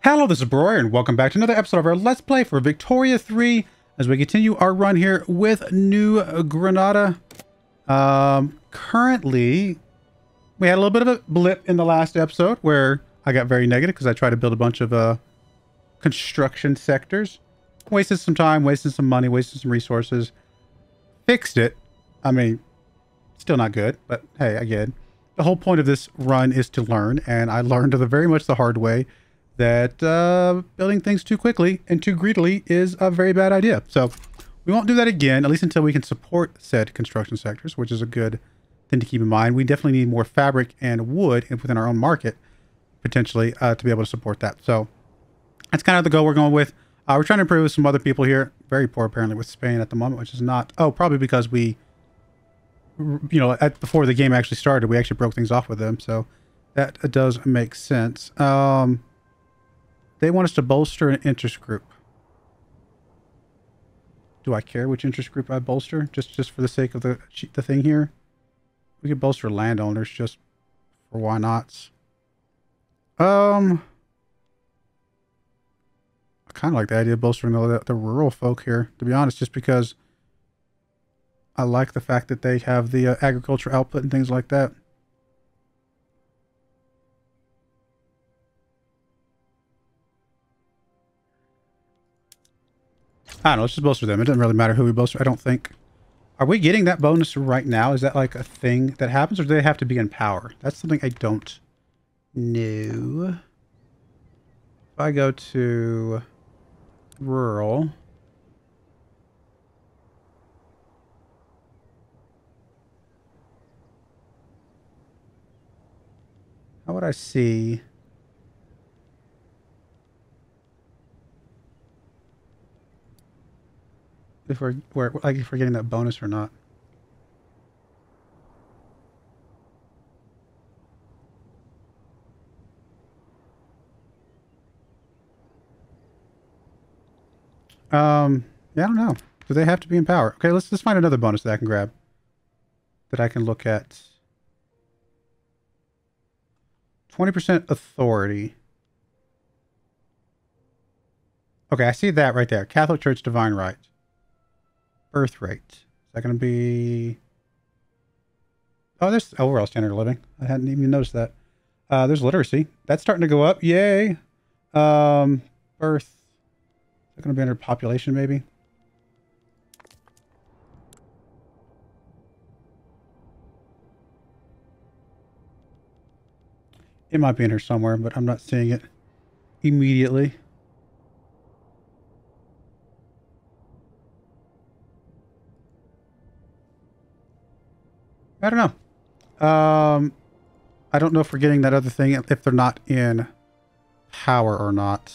Hello, this is Broyar, and welcome back to another episode of our Let's Play for Victoria 3 as we continue our run here with New Granada. Currently, we had a little bit of a blip in the last episode where I got very negative because I tried to build a bunch of construction sectors. Wasted some time, wasted some money, wasted some resources. Fixed it. I mean, still not good, but hey, again, the whole point of this run is to learn, and I learned very much the hard way that building things too quickly and too greedily is a very bad idea. So we won't do that again, at least until we can support said construction sectors, which is a good thing to keep in mind. We definitely need more fabric and wood within our own market, potentially, to be able to support that. So that's kind of the goal we're going with. We're trying to improve with some other people here. Very poor, apparently, with Spain at the moment, which is not... Oh, probably because we, you know, before the game actually started, we actually broke things off with them. So that does make sense. They want us to bolster an interest group. Do I care which interest group I bolster? Just for the sake of the thing here? We could bolster landowners just for why nots. I kind of like the idea of bolstering the rural folk here, to be honest, just because I like the fact that they have the agriculture output and things like that. I don't know, let's just bolster them. It doesn't really matter who we bolster, I don't think. Are we getting that bonus right now? Is that like a thing that happens, or do they have to be in power? That's something I don't know. If I go to rural... How would I see... if we're getting that bonus or not. Yeah, I don't know. Do they have to be in power? Okay, let's find another bonus that I can grab. That I can look at. 20% authority. Okay, I see that right there. Catholic Church Divine Right. Birth rate. Is that going to be... Oh, there's overall standard of living. I hadn't even noticed that. There's literacy. That's starting to go up. Yay. Birth. Is that going to be under population, maybe? It might be in here somewhere, but I'm not seeing it immediately. I don't know. I don't know if we're getting that other thing, if they're not in power or not.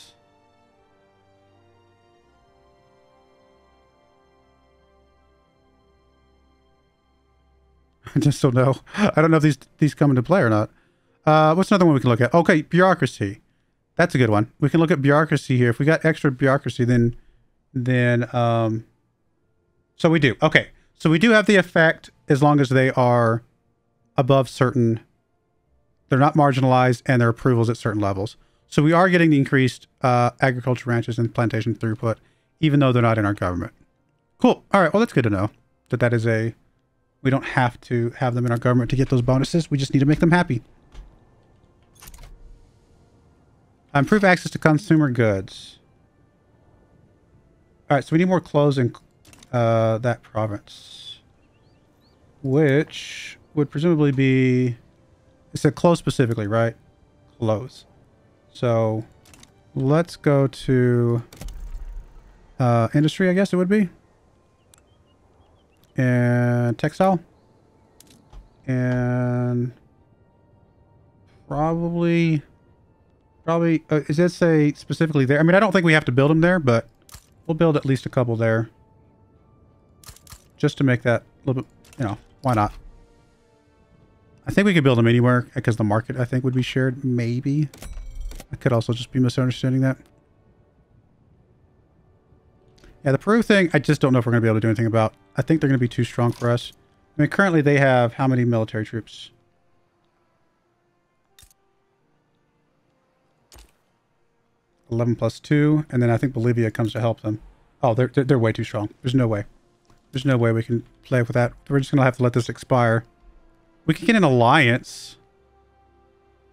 I just don't know. I don't know if these come into play or not. What's another one we can look at? Okay, bureaucracy. That's a good one. We can look at bureaucracy here. If we got extra bureaucracy, then so we do. Okay. So we do have the effect as long as they are above certain, they're not marginalized and their approvals at certain levels. So we are getting the increased agriculture ranches and plantation throughput, even though they're not in our government. Cool. All right. Well, that's good to know that is a, we don't have to have them in our government to get those bonuses. We just need to make them happy. Improve access to consumer goods. All right. So we need more clothes in that province, which would presumably be, it said clothes specifically, right? Clothes. So let's go to industry, I guess it would be, and textile, and probably does it say specifically there? I mean, I don't think we have to build them there, but we'll build at least a couple there. Just to make that a little bit, you know, why not? I think we could build them anywhere because the market, I think, would be shared. Maybe. I could also just be misunderstanding that. Yeah, the Peru thing, I just don't know if we're going to be able to do anything about. I think they're going to be too strong for us. I mean, currently they have how many military troops? 11 plus 2. And then I think Bolivia comes to help them. Oh, they're way too strong. There's no way. There's no way we can play with that. We're just going to have to let this expire. We can get an alliance.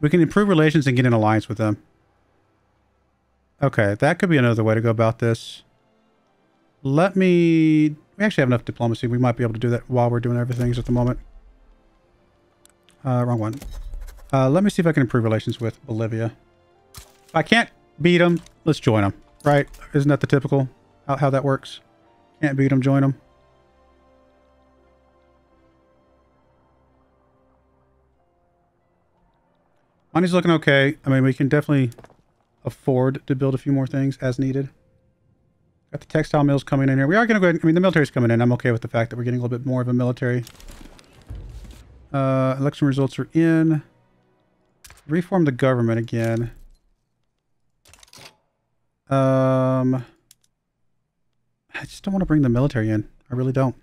We can improve relations and get an alliance with them. Okay, that could be another way to go about this. Let me... We actually have enough diplomacy. We might be able to do that while we're doing everything at the moment. Wrong one. Let me see if I can improve relations with Bolivia. If I can't beat them, let's join them. Right? Isn't that the typical how that works? Can't beat them, join them. Money's looking okay. I mean, we can definitely afford to build a few more things as needed. Got the textile mills coming in here. We are going to go ahead. I mean, the military's coming in. I'm okay with the fact that we're getting a little bit more of a military. Election results are in. Reform the government again. I just don't want to bring the military in. I really don't.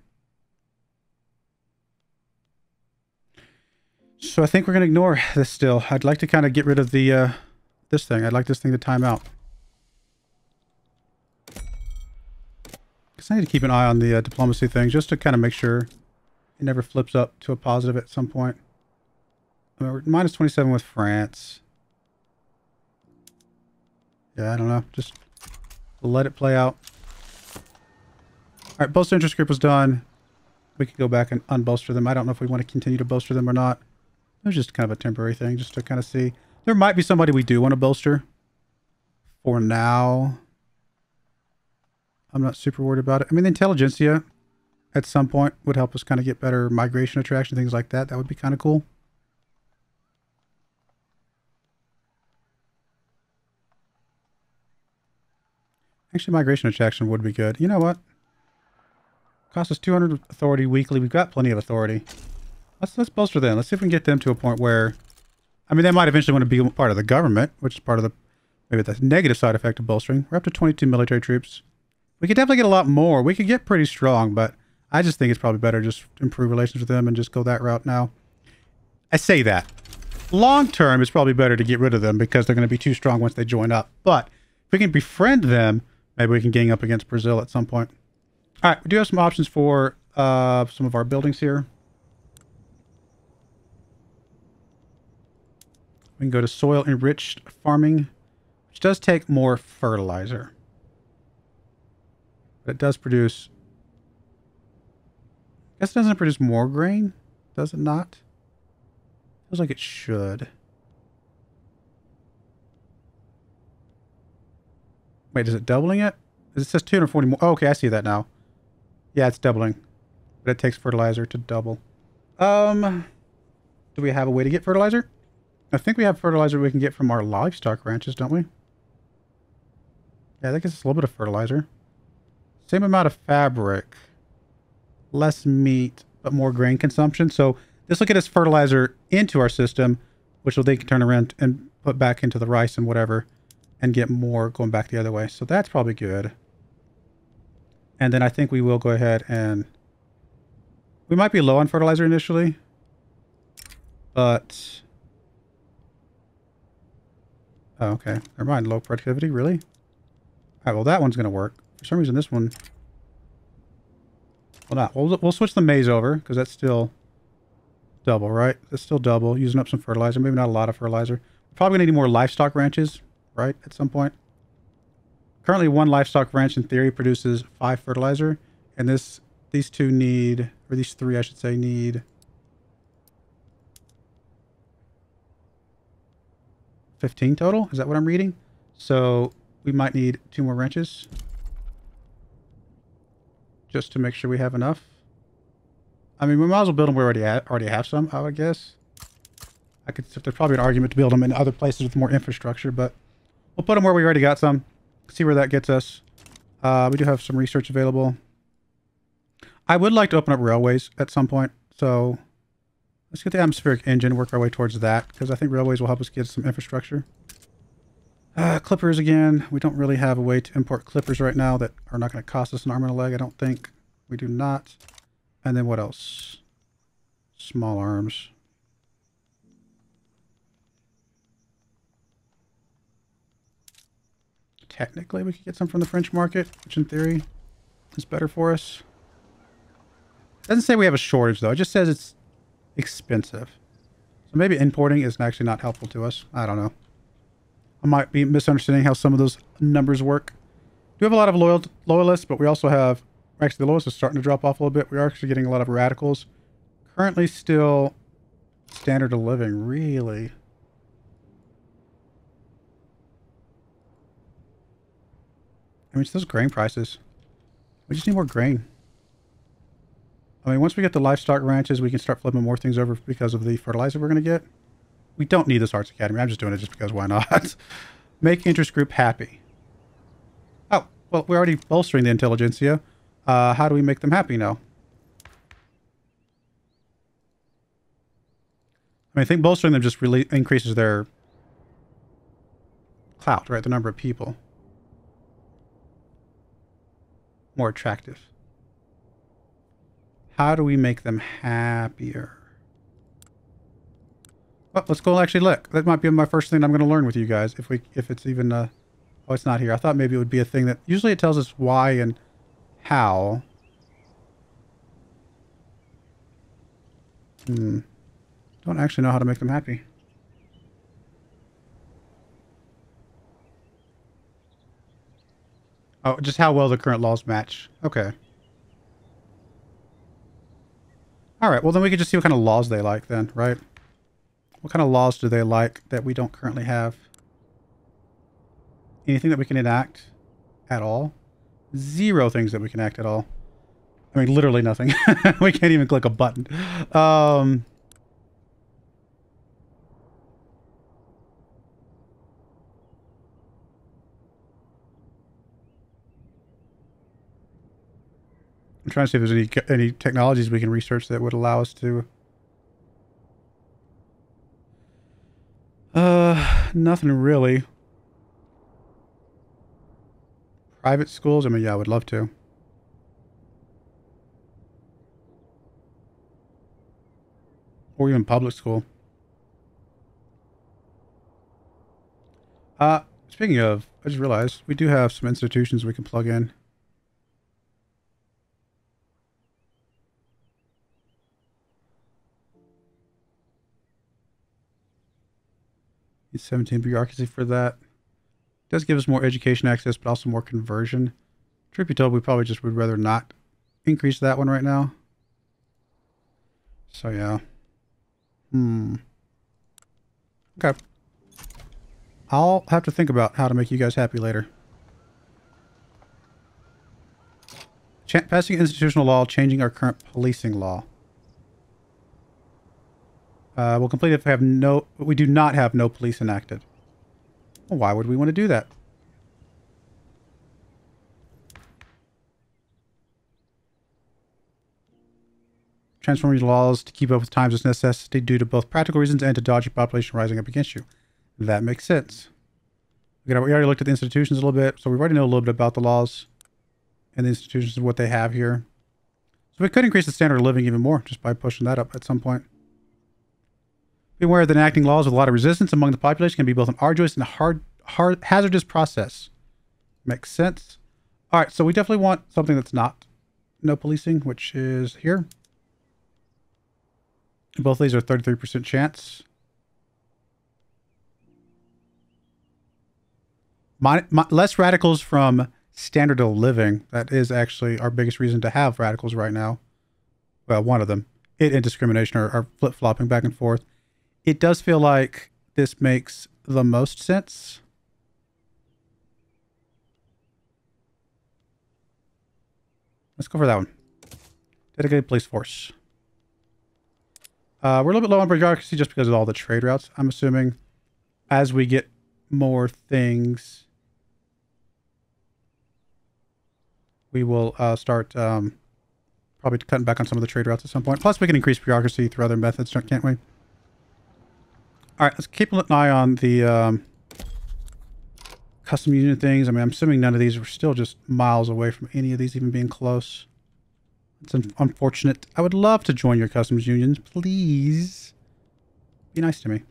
So I think we're going to ignore this still. I'd like to kind of get rid of the this thing. I'd like this thing to time out. Because I need to keep an eye on the diplomacy thing just to kind of make sure it never flips up to a positive at some point. I mean, we're minus 27 with France. Yeah, I don't know. Just let it play out. All right, bolster interest group was done. We could go back and unbolster them. I don't know if we want to continue to bolster them or not. It was just kind of a temporary thing, just to kind of see. There might be somebody we do want to bolster. For now, I'm not super worried about it. I mean, the intelligentsia at some point would help us kind of get better migration attraction, things like that. That would be kind of cool. Actually, migration attraction would be good. You know what? Costs us 200 authority weekly. We've got plenty of authority. Let's bolster them. Let's see if we can get them to a point where... I mean, they might eventually want to be part of the government, which is part of the... Maybe the negative side effect of bolstering. We're up to 22 military troops. We could definitely get a lot more. We could get pretty strong, but I just think it's probably better just improve relations with them and just go that route now. I say that. Long term, it's probably better to get rid of them because they're going to be too strong once they join up. But if we can befriend them, maybe we can gang up against Brazil at some point. All right, we do have some options for some of our buildings here. We can go to soil enriched farming, which does take more fertilizer. But it does produce... I guess it doesn't produce more grain. Does it not? Feels like it should. Wait, is it doubling it? It says 240 more. Oh, okay, I see that now. Yeah, it's doubling. But it takes fertilizer to double. Do we have a way to get fertilizer? I think we have fertilizer we can get from our livestock ranches, don't we? Yeah, that gives us a little bit of fertilizer. Same amount of fabric. Less meat, but more grain consumption. So this will get us fertilizer into our system, which will they can turn around and put back into the rice and whatever, and get more going back the other way. So that's probably good. And then I think we will go ahead and... We might be low on fertilizer initially, but... Oh, okay. Never mind. Low productivity, really? Alright, well that one's going to work. For some reason this one... Well, not. We'll switch the maize over, because that's still double, right? That's still double. Using up some fertilizer. Maybe not a lot of fertilizer. We're probably going to need more livestock ranches, right? At some point. Currently, one livestock ranch, in theory, produces 5 fertilizer. And these two need... Or these 3, I should say, need... 15 total? Is that what I'm reading? So, we might need 2 more ranches. Just to make sure we have enough. I mean, we might as well build them where we already have some, I would guess. There's probably an argument to build them in other places with more infrastructure, but we'll put them where we already got some. See where that gets us. We do have some research available. I would like to open up railways at some point, so let's get the atmospheric engine, work our way towards that, because I think railways will help us get some infrastructure. Clippers again. We don't really have a way to import clippers right now that are not going to cost us an arm and a leg, I don't think. We do not. And then what else? Small arms. technically we could get some from the French market, which in theory is better for us. It doesn't say we have a shortage though. It just says it's expensive. So maybe importing is actually not helpful to us. I don't know. I might be misunderstanding how some of those numbers work. We have a lot of loyalists, but we also have... Actually, the loyalists are starting to drop off a little bit. We are actually getting a lot of radicals. Currently still standard of living, really. I mean, it's those grain prices. We just need more grain. I mean, once we get the livestock ranches, we can start flipping more things over because of the fertilizer we're going to get. We don't need this Arts Academy. I'm just doing it just because why not? Make interest group happy. Oh, well, we're already bolstering the intelligentsia. How do we make them happy now? I mean, I think bolstering them just really increases their clout, right? The number of people. More attractive. How do we make them happier? Well, let's go actually look. That might be my first thing I'm going to learn with you guys. If it's even... oh, it's not here. I thought maybe it would be a thing that... Usually it tells us why and how. Don't actually know how to make them happy. Oh, just how well the current laws match. Okay. Alright, well then we could just see what kind of laws they like then, right? What kind of laws do they like that we don't currently have? Anything that we can enact at all? 0 things that we can enact at all. I mean, literally nothing. We can't even click a button. I'm trying to see if there's any technologies we can research that would allow us to... Nothing really. Private schools? I mean, yeah, I would love to. Or even public school. Speaking of, I just realized we do have some institutions we can plug in. Need 17 bureaucracy for that. Does give us more education access, but also more conversion. Truth be told, we probably just would rather not increase that one right now. So yeah. Okay. I'll have to think about how to make you guys happy later. Passing institutional law, changing our current policing law. We'll complete it if we have no... We do not have no police enacted. Well, why would we want to do that? Transforming laws to keep up with times is necessity due to both practical reasons and to dodge your population rising up against you. That makes sense. We already looked at the institutions a little bit, so we already know a little bit about the laws and the institutions and what they have here. So we could increase the standard of living even more just by pushing that up at some point. Be aware that enacting laws with a lot of resistance among the population can be both an arduous and hazardous process. Makes sense. All right, so we definitely want something that's not no policing, which is here. Both of these are 33% chance. Less radicals from standard of living. That is actually our biggest reason to have radicals right now. Well, one of them. It and discrimination are flip-flopping back and forth. It does feel like this makes the most sense. Let's go for that one. Dedicated police force. We're a little bit low on bureaucracy just because of all the trade routes. I'm assuming as we get more things, we will start probably cutting back on some of the trade routes at some point. Plus, we can increase bureaucracy through other methods, can't we? All right, let's keep an eye on the custom union things. I mean, I'm assuming none of these are still just miles away from any of these even being close. It's unfortunate. I would love to join your customs unions. Please. Be nice to me.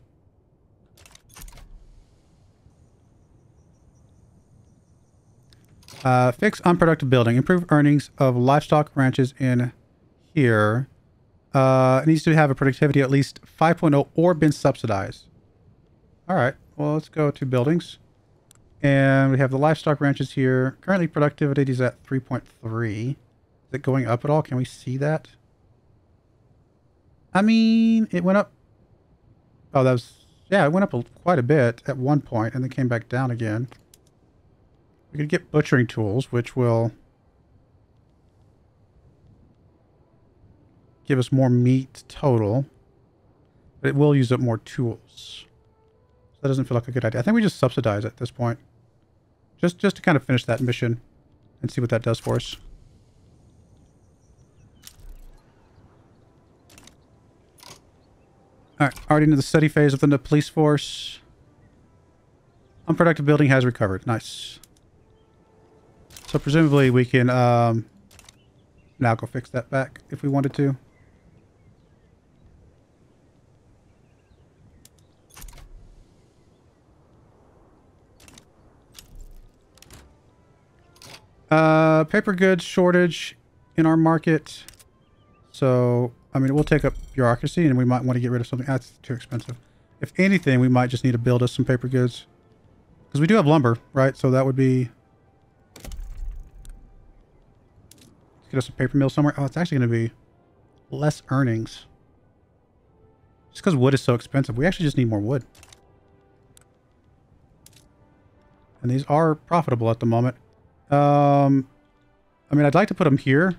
Fix unproductive building. Improve earnings of livestock ranches in here. It needs to have a productivity at least 5.0 or been subsidized. All right. Well, let's go to buildings. And we have the livestock ranches here. Currently, productivity is at 3.3. Is it going up at all? Can we see that? I mean, it went up. Oh, that was... Yeah, it went up quite a bit at one point and then came back down again. We could get butchering tools, which will give us more meat total. But it will use up more tools. So that doesn't feel like a good idea. I think we just subsidize at this point. Just to kind of finish that mission and see what that does for us. Alright, already into the study phase within the police force. Unproductive building has recovered. Nice. So presumably we can now go fix that back if we wanted to. Paper goods shortage in our market. So, I mean, it will take up bureaucracy and we might want to get rid of something. That's too expensive. If anything, we might just need to build us some paper goods. Because we do have lumber, right? So that would be... Let's get us a paper mill somewhere. Oh, it's actually going to be less earnings. Just because wood is so expensive. We actually just need more wood. And these are profitable at the moment. I mean, I'd like to put them here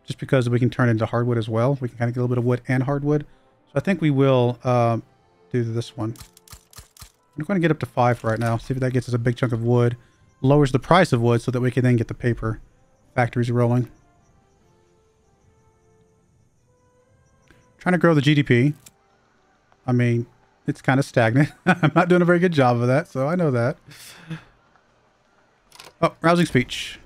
just because we can turn into hardwood as well. We can kind of get a little bit of wood and hardwood. So I think we will do this one. I'm going to get up to 5 for right now. See if that gets us a big chunk of wood. Lowers the price of wood so that we can then get the paper factories rolling. Trying to grow the GDP. I mean, it's kind of stagnant. I'm not doing a very good job of that, so I know that. Oh, rousing speech.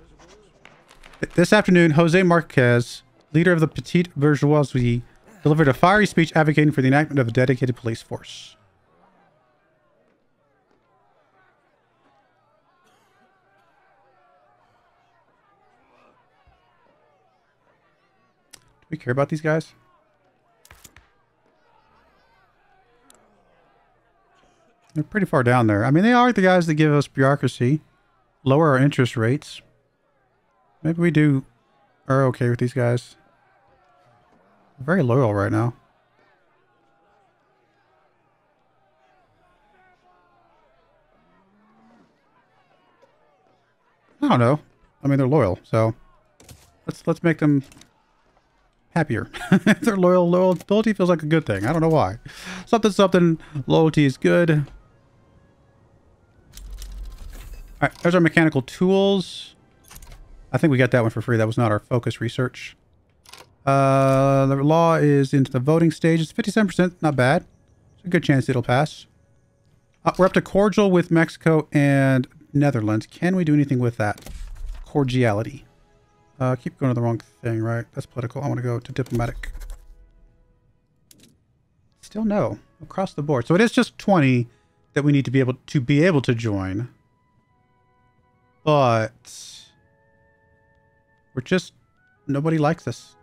This afternoon, Jose Marquez, leader of the petite bourgeoisie, delivered a fiery speech advocating for the enactment of a dedicated police force. Do we care about these guys? They're pretty far down there. I mean, they are the guys that give us bureaucracy, lower our interest rates. Maybe we are okay with these guys. They're very loyal right now. I don't know. I mean, they're loyal, so let's make them happier. If they're loyal, loyalty feels like a good thing. I don't know why. Something, loyalty is good. All right, there's our mechanical tools. I think we got that one for free. That was not our focus research. The law is into the voting stage. It's 57%. Not bad. There's a good chance it'll pass. We're up to cordial with Mexico and Netherlands. Can we do anything with that? Cordiality. Keep going to the wrong thing, right? That's political. I want to go to diplomatic. Still no. Across the board. So it is just 20 that we need to be able to join. But we're just... Nobody likes us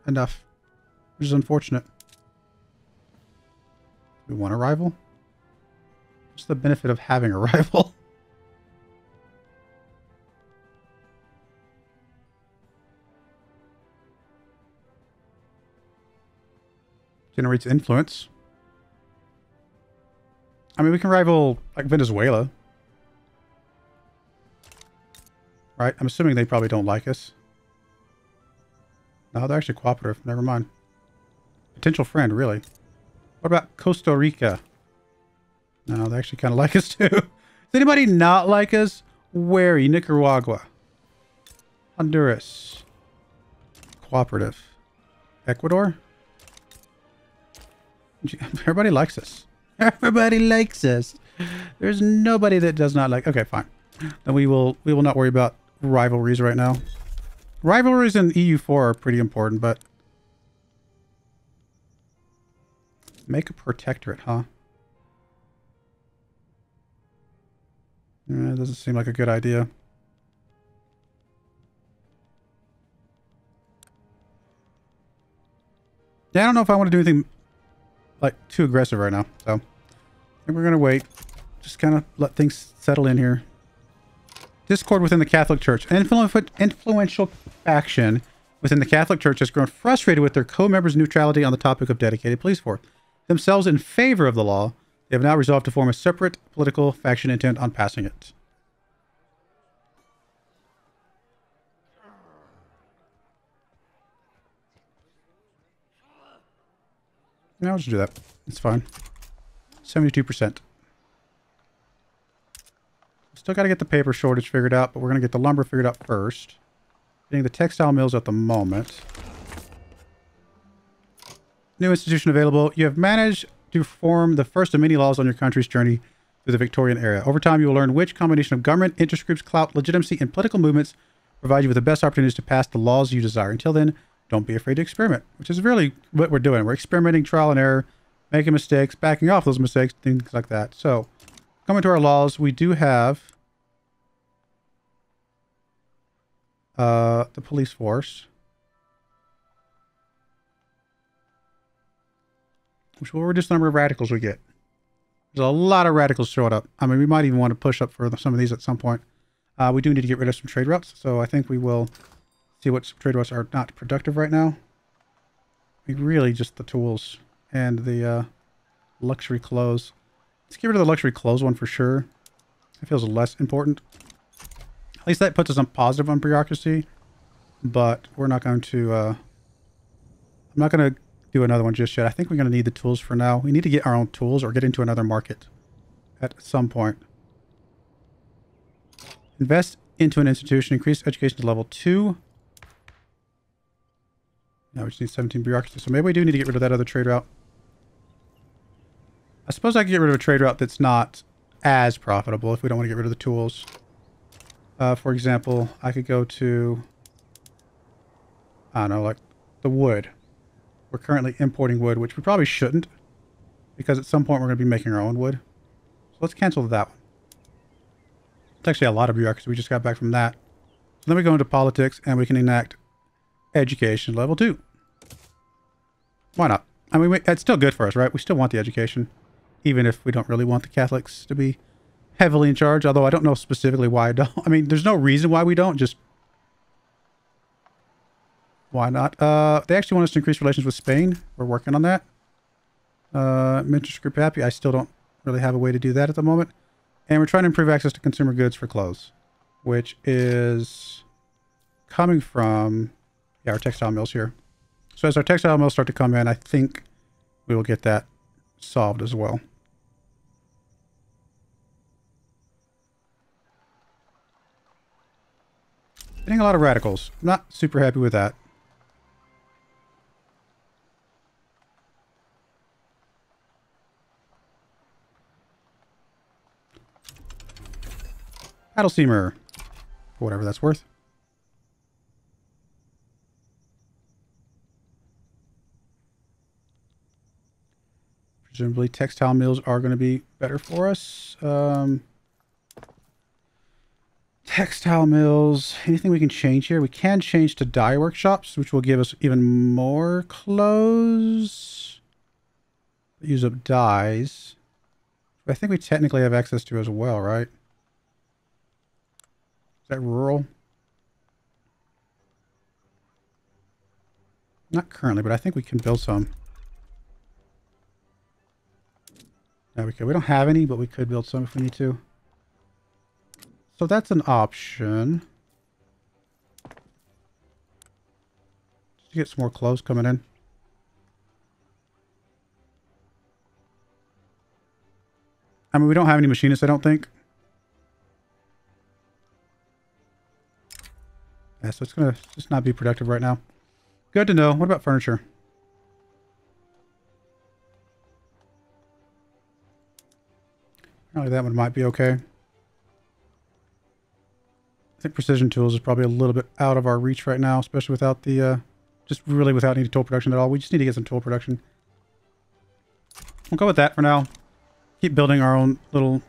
enough. Which is unfortunate. We want a rival? What's the benefit of having a rival? Generates influence. I mean, we can rival, like, Venezuela. Right? I'm assuming they probably don't like us. No, they're actually cooperative. Never mind. Potential friend, really. What about Costa Rica? No, they actually kind of like us, too. Does anybody not like us? Wary, Nicaragua. Honduras. Cooperative. Ecuador? Everybody likes us. Everybody likes us. There's nobody that does not like... Okay, fine. Then we will not worry about rivalries right now. Rivalries in EU4 are pretty important, but... Make a protectorate, huh? It doesn't seem like a good idea. Yeah, I don't know if I want to do anything like too aggressive right now. So I think we're going to wait. Just kind of let things settle in here. Discord within the Catholic Church. An influential faction within the Catholic Church has grown frustrated with their co-members' neutrality on the topic of dedicated police force. Themselves in favor of the law, they have now resolved to form a separate political faction intent on passing it. No, I'll just do that. It's fine. 72%. Still got to get the paper shortage figured out, but we're going to get the lumber figured out first. Getting the textile mills at the moment. New institution available. You have managed to form the first of many laws on your country's journey through the Victorian era. Over time, you will learn which combination of government, interest groups, clout, legitimacy, and political movements provide you with the best opportunities to pass the laws you desire. Until then, don't be afraid to experiment, which is really what we're doing. We're experimenting, trial and error, making mistakes, backing off those mistakes, things like that. So, coming to our laws, we do have the police force, which will reduce the number of radicals we get. There's a lot of radicals showing up. I mean, we might even want to push up for some of these at some point. We do need to get rid of some trade routes, so I think we will see what trade routes are not productive right now. Really just the tools and the luxury clothes. Let's get rid of the luxury clothes one for sure. It feels less important. At least that puts us on positive on bureaucracy, but we're not going to, I'm not going to do another one just yet. I think we're going to need the tools for now. We need to get our own tools or get into another market at some point. Invest into an institution, increase education to level 2. Now we just need 17 bureaucracy. So maybe we do need to get rid of that other trade route. I suppose I could get rid of a trade route that's not as profitable if we don't want to get rid of the tools. For example, I could go to, I don't know, like the wood. We're currently importing wood, which we probably shouldn't, because at some point we're going to be making our own wood. So let's cancel that one. It's actually a lot of bureaucracy. We just got back from that. So then we go into politics and we can enact education level 2. Why not? I mean, it's still good for us, right? We still want the education, even if we don't really want the Catholics to be heavily in charge, although I don't know specifically why I don't. I mean, there's no reason why we don't, just why not? They actually want us to increase relations with Spain. We're working on that. Interest group happy. I still don't really have a way to do that at the moment. And we're trying to improve access to consumer goods for clothes, which is coming from, yeah, our textile mills here. So as our textile mills start to come in, I think we will get that solved as well. Getting a lot of radicals. Not super happy with that. Paddle steamer. For whatever that's worth. Presumably textile mills are going to be better for us. Textile mills. Anything we can change here? We can change to dye workshops, which will give us even more clothes. Use up dyes. I think we technically have access to as well, right? Is that rural? Not currently, but I think we can build some. There we go. We don't have any, but we could build some if we need to. So that's an option. Just to get some more clothes coming in. I mean, we don't have any machinists, I don't think. Yeah, so it's going to just not be productive right now. Good to know. What about furniture? Apparently that one might be okay. I think precision tools is probably a little bit out of our reach right now, especially without the, just really without any tool production at all. We just need to get some tool production. We'll go with that for now. Keep building our own little...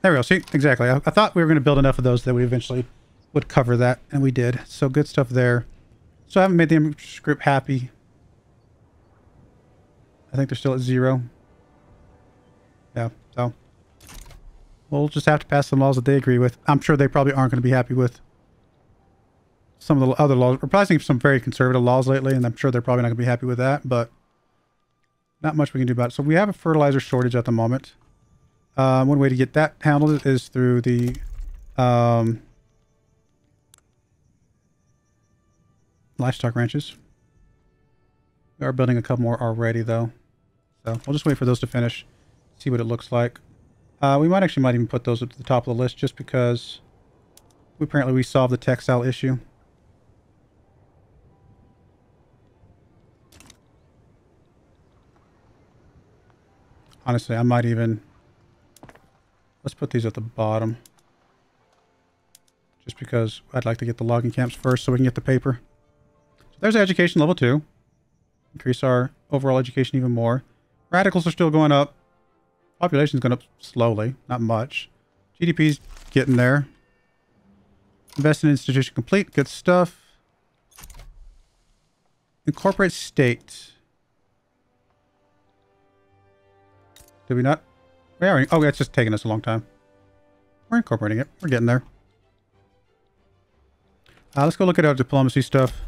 There we go. See? Exactly. I thought we were going to build enough of those that we eventually would cover that, and we did. So good stuff there. So I haven't made the group happy. I think they're still at 0. Yeah, so we'll just have to pass some laws that they agree with. I'm sure they probably aren't going to be happy with some of the other laws. We're passing some very conservative laws lately, and I'm sure they're probably not going to be happy with that, but not much we can do about it. So we have a fertilizer shortage at the moment. One way to get that handled is through the livestock ranches. We are building a couple more already, though. So we'll just wait for those to finish, see what it looks like. We might even put those at the top of the list just because apparently we solved the textile issue. Honestly, I might even... Let's put these at the bottom. Just because I'd like to get the logging camps first so we can get the paper. So there's education level 2. Increase our overall education even more. Radicals are still going up. Population's going up slowly, not much. GDP's getting there. Invest in institution complete, good stuff. Incorporate state. Did we not? We are. Oh, it's just taking us a long time. We're incorporating it. We're getting there. Let's go look at our diplomacy stuff.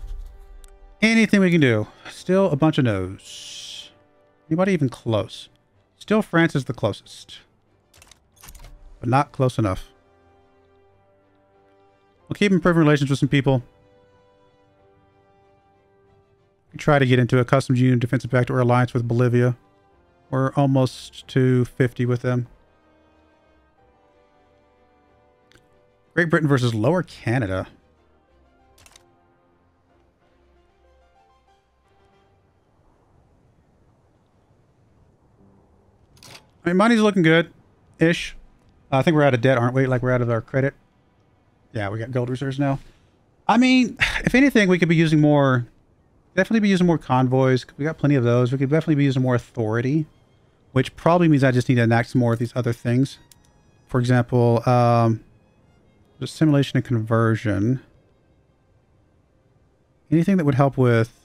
Anything we can do. Still a bunch of no's. Anybody even close? Still France is the closest. But not close enough. We'll keep improving relations with some people. We try to get into a customs union defensive pact or alliance with Bolivia. We're almost to 50 with them. Great Britain versus Lower Canada. I mean, money's looking good-ish. I think we're out of debt, aren't we? Like, we're out of our credit. Yeah, we got gold reserves now. I mean, if anything, we could be using more... Definitely be using more convoys. We got plenty of those. We could definitely be using more authority. Which probably means I just need to enact some more of these other things. For example, the simulation and conversion. Anything that would help with...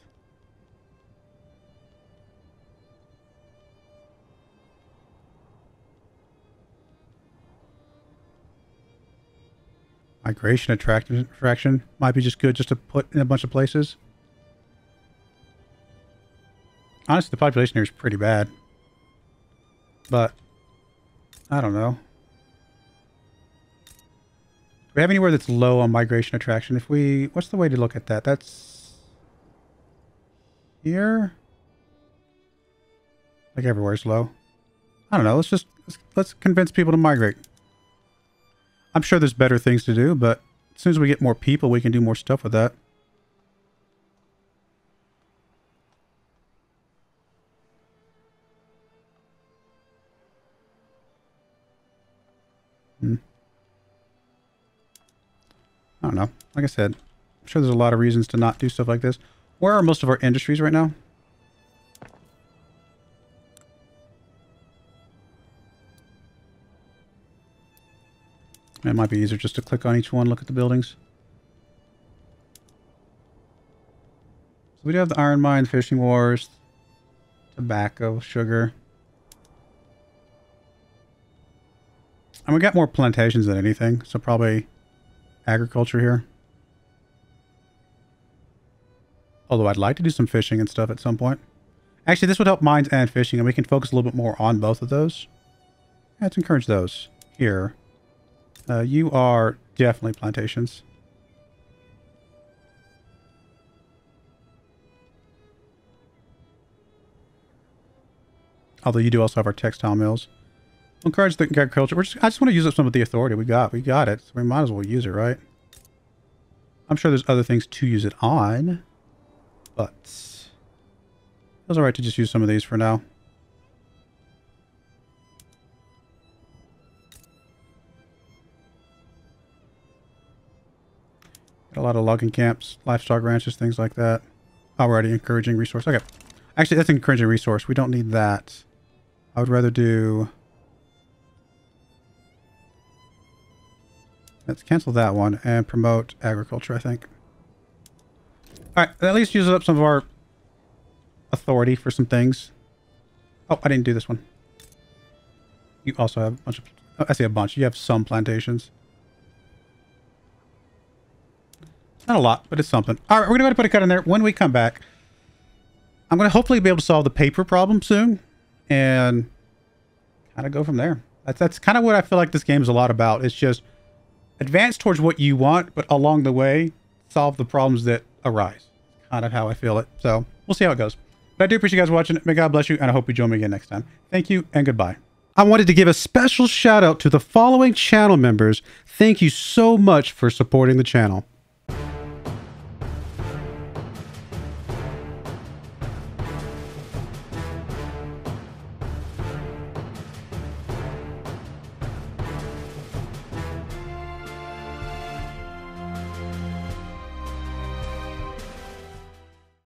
Migration attraction might be just good just to put in a bunch of places. Honestly, the population here is pretty bad. But, I don't know. Do we have anywhere that's low on migration attraction? If we... What's the way to look at that? That's... Here? Like everywhere's low. I don't know. Let's convince people to migrate. I'm sure there's better things to do, but as soon as we get more people, we can do more stuff with that. I don't know. Like I said, I'm sure there's a lot of reasons to not do stuff like this. Where are most of our industries right now? It might be easier just to click on each one, look at the buildings. So we do have the iron mine, fishing wars, tobacco, sugar. And we got more plantations than anything, so probably agriculture here. Although I'd like to do some fishing and stuff at some point. Actually, this would help mines and fishing, and we can focus a little bit more on both of those. Let's encourage those here. You are definitely plantations. Although you do also have our textile mills. We'll encourage the agriculture. I just want to use up some of the authority we got. We got it, so we might as well use it, right? I'm sure there's other things to use it on, but it feels alright to just use some of these for now. A lot of logging camps, livestock ranches, things like that. Already encouraging resource. Okay. Actually, that's an encouraging resource. We don't need that. I would rather do... Let's cancel that one and promote agriculture, I think. Alright, at least use up some of our authority for some things. Oh, I didn't do this one. You also have a bunch of... Oh, I say a bunch. You have some plantations. Not a lot, but it's something. All right, we're going to put a cut in there. When we come back, I'm going to hopefully be able to solve the paper problem soon. And kind of go from there. That's kind of what I feel like this game is a lot about. It's just advance towards what you want, but along the way, solve the problems that arise. Kind of how I feel it. So we'll see how it goes. But I do appreciate you guys watching. May God bless you, and I hope you join me again next time. Thank you, and goodbye. I wanted to give a special shout out to the following channel members. Thank you so much for supporting the channel.